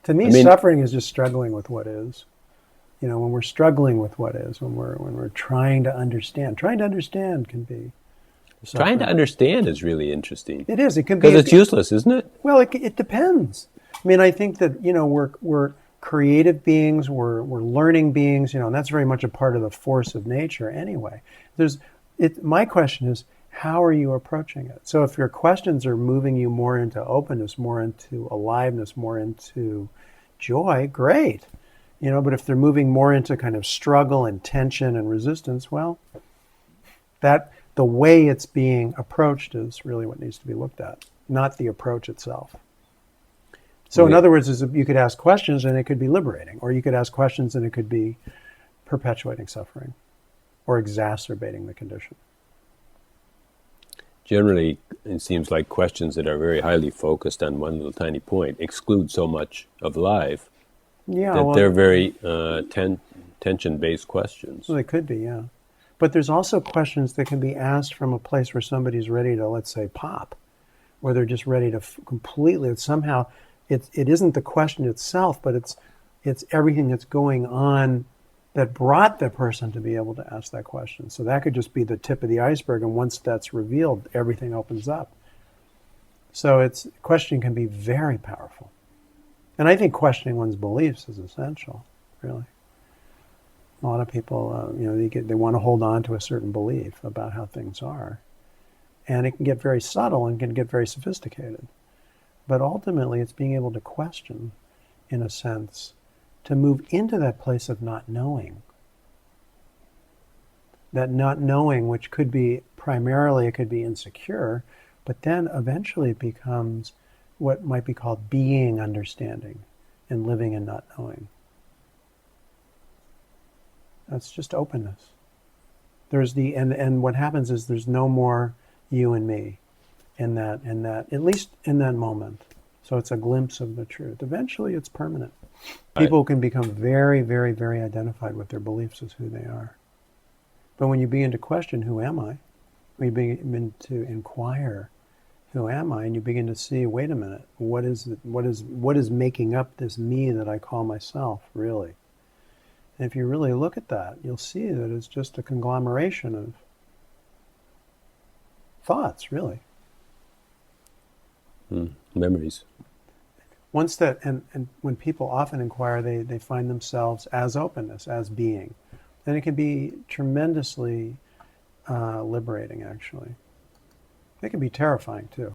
To me, suffering is just struggling with what is. When we're struggling with what is, when we're trying to understand can be suffering. Trying to understand is really interesting. It is. It can be because it's useless, isn't it? Well, it depends. I mean, I think that we're creative beings, we're learning beings, and that's very much a part of the force of nature anyway. My question is, how are you approaching it? So if your questions are moving you more into openness, more into aliveness, more into joy, great. But if they're moving more into kind of struggle and tension and resistance, well, that the way it's being approached is really what needs to be looked at, not the approach itself. So in other words, you could ask questions and it could be liberating, or you could ask questions and it could be perpetuating suffering or exacerbating the condition. Generally, it seems like questions that are very highly focused on one little tiny point exclude so much of life that they're very tension-based questions. Well, they could be, yeah. But there's also questions that can be asked from a place where somebody's ready to, let's say, pop, where they're just ready to completely, somehow, it isn't the question itself, but it's everything that's going on that brought the person to be able to ask that question. So that could just be the tip of the iceberg, and once that's revealed, everything opens up. So questioning can be very powerful. And I think questioning one's beliefs is essential, really. A lot of people, they want to hold on to a certain belief about how things are. And it can get very subtle and can get very sophisticated. But ultimately, it's being able to question, in a sense, to move into that place of not knowing. That not knowing, which could be, primarily, it could be insecure, but then eventually it becomes what might be called being understanding and living in not knowing. That's just openness. And what happens is there's no more you and me in that, at least in that moment. So it's a glimpse of the truth. Eventually it's permanent. People can become very, very, very identified with their beliefs as who they are. But when you begin to question, who am I? When you begin to inquire, who am I? And you begin to see, wait a minute, what is making up this me that I call myself, really? And if you really look at that, you'll see that it's just a conglomeration of thoughts, really. Memories. Once that, and when people often inquire, they find themselves as openness, as being. And it can be tremendously liberating, actually. It can be terrifying, too.